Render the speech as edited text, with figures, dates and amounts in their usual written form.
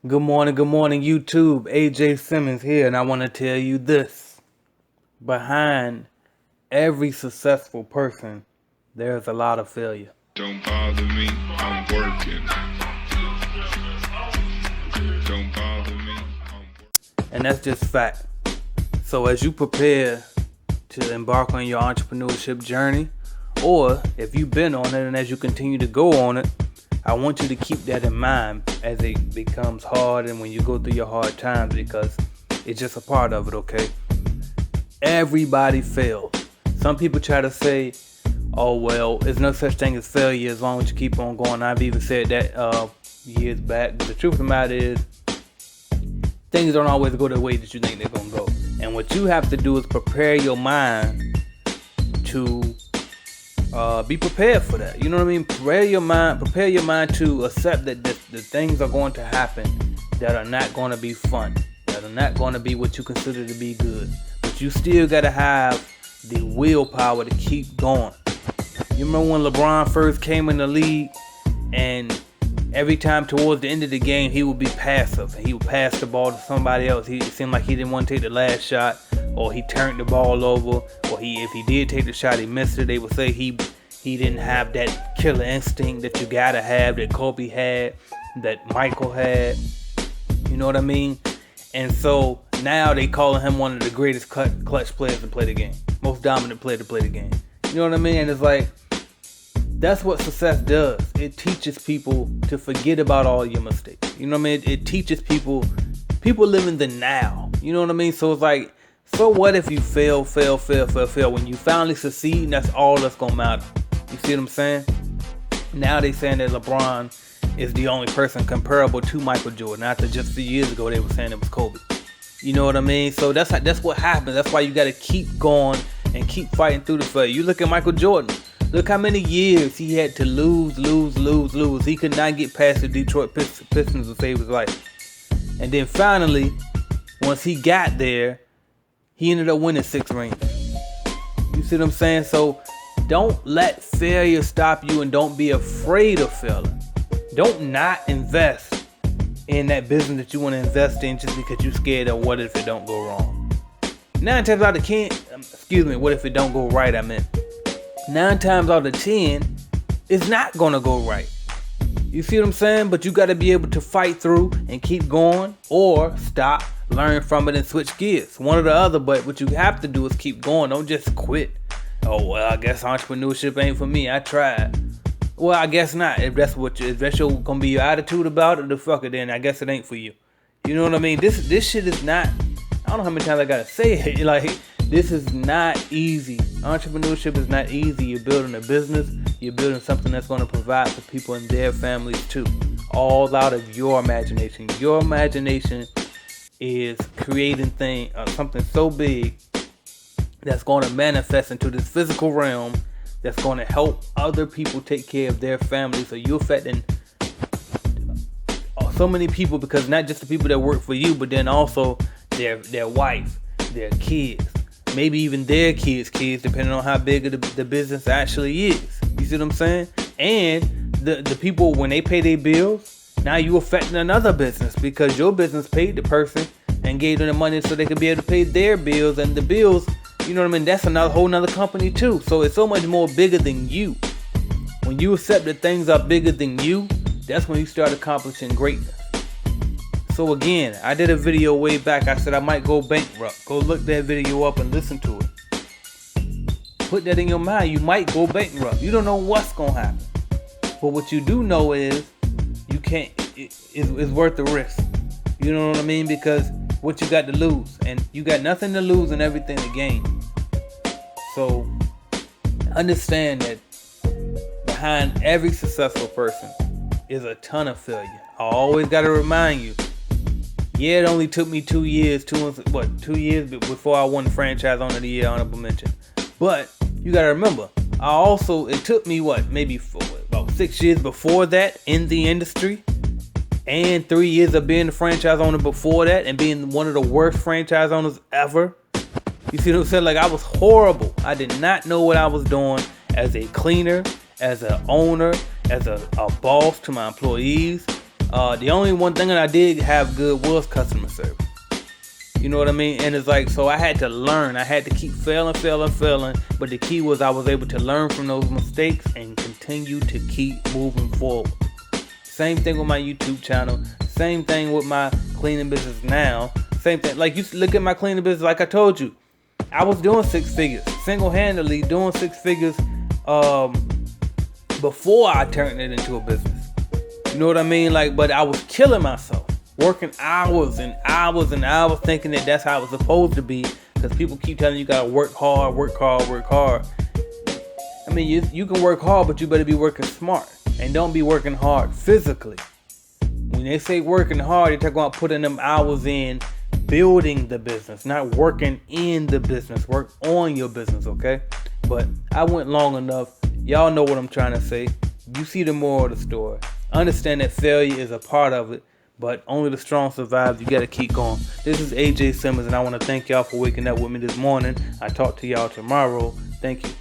Good morning, YouTube. AJ Simmons here, and I want to tell you this. Behind every successful person, there's a lot of failure. Don't bother me, I'm working. Don't bother me, I'm working. And that's just fact. So as you prepare to embark on your entrepreneurship journey, or if you've been on it and as you continue to go on it, I want you to keep that in mind as it becomes hard and when you go through your hard times, because it's just a part of it, okay? Everybody fails. Some people try to say, oh, well, there's no such thing as failure as long as you keep on going. I've even said that years back. But the truth of the matter is, things don't always go the way that you think they're going to go. And what you have to do is prepare your mind to be prepared for that. You know what I mean? Prepare your mind to accept that the things are going to happen that are not going to be fun, that are not going to be what you consider to be good. But you still got to have the willpower to keep going. You remember when LeBron first came in the league, and every time towards the end of the game he would be passive. He would pass the ball to somebody else. It seemed like he didn't want to take the last shot, or he turned the ball over, or if he did take the shot, he missed it. They would say he didn't have that killer instinct that you gotta have, that Kobe had, that Michael had. You know what I mean? And so now they calling him one of the greatest clutch players to play the game, most dominant player to play the game. You know what I mean? And it's like, that's what success does. It teaches people to forget about all your mistakes. You know what I mean? It teaches people live in the now. You know what I mean? So it's like, so what if you fail? When you finally succeed, that's all that's gonna matter. You see what I'm saying? Now they saying that LeBron is the only person comparable to Michael Jordan. After just a few years ago, they were saying it was Kobe. You know what I mean? So that's what happens. That's why you got to keep going and keep fighting through the failure. You look at Michael Jordan. Look how many years he had to lose. He could not get past the Detroit Pistons to save his life. And then finally, once he got there, he ended up winning 6 rings. You see what I'm saying? So don't let failure stop you, and don't be afraid of failing. Don't not invest in that business that you want to invest in just because you're scared of what if it don't go wrong. 9 times out of 10, what if it don't go right, 9 times out of 10, it's not gonna go right. You see what I'm saying? But you gotta be able to fight through and keep going, or stop, learn from it, and switch gears. One or the other, but what you have to do is keep going. Don't just quit. Oh, well, I guess entrepreneurship ain't for me. I tried. Well, I guess not. If that's gonna be your attitude about it, the fuck it, then I guess it ain't for you. You know what I mean? This shit is not, I don't know how many times I gotta say it. Like, this is not easy. Entrepreneurship is not easy. You're building a business. You're building something that's going to provide for people and their families too. All out of your imagination. Your imagination is creating something so big that's going to manifest into this physical realm, that's going to help other people take care of their families. So you're affecting so many people, because not just the people that work for you, but then also their wife, their kids, maybe even their kids, depending on how big the business actually is. You see what I'm saying? And the people, when they pay their bills, now you affecting another business, because your business paid the person and gave them the money so they could be able to pay their bills, and the bills, you know what I mean, that's another whole nother company too. So it's so much more bigger than you. When you accept that things are bigger than you, that's when you start accomplishing greatness. So again, I did a video way back. I said I might go bankrupt. Go look that video up and listen to it. Put that in your mind. You might go bankrupt. You don't know what's gonna happen. But what you do know is you can't. It's worth the risk. You know what I mean? Because what you got to lose, and you got nothing to lose and everything to gain. So understand that behind every successful person is a ton of failure. I always got to remind you. Yeah, it only took me 2 years, 2 years before I won the Franchise Owner of the Year honorable mention. But you got to remember, it took me maybe about 6 years before that in the industry, and 3 years of being the franchise owner before that, and being one of the worst franchise owners ever. You see what I'm saying? Like, I was horrible. I did not know what I was doing as a cleaner, as an owner, as a boss to my employees. The only one thing that I did have good was customer service. You know what I mean? And it's like, so I had to learn. I had to keep failing. But the key was I was able to learn from those mistakes and continue to keep moving forward. Same thing with my YouTube channel. Same thing with my cleaning business now. Same thing. Like, you look at my cleaning business, like I told you, I was doing 6 figures. Single-handedly doing 6 figures before I turned it into a business. You know what I mean? Like, but I was killing myself. Working hours and hours and hours, thinking that that's how it was supposed to be, because people keep telling you gotta work hard. I mean, you can work hard, but you better be working smart, and don't be working hard physically. When they say working hard, they're talking about putting them hours in building the business, not working in the business. Work on your business, okay? But I went long enough. Y'all know what I'm trying to say. You see the moral of the story. Understand that failure is a part of it, but only the strong survive. You gotta keep going. This is AJ Simmons, and I want to thank y'all for waking up with me this morning. I talk to y'all tomorrow. Thank you.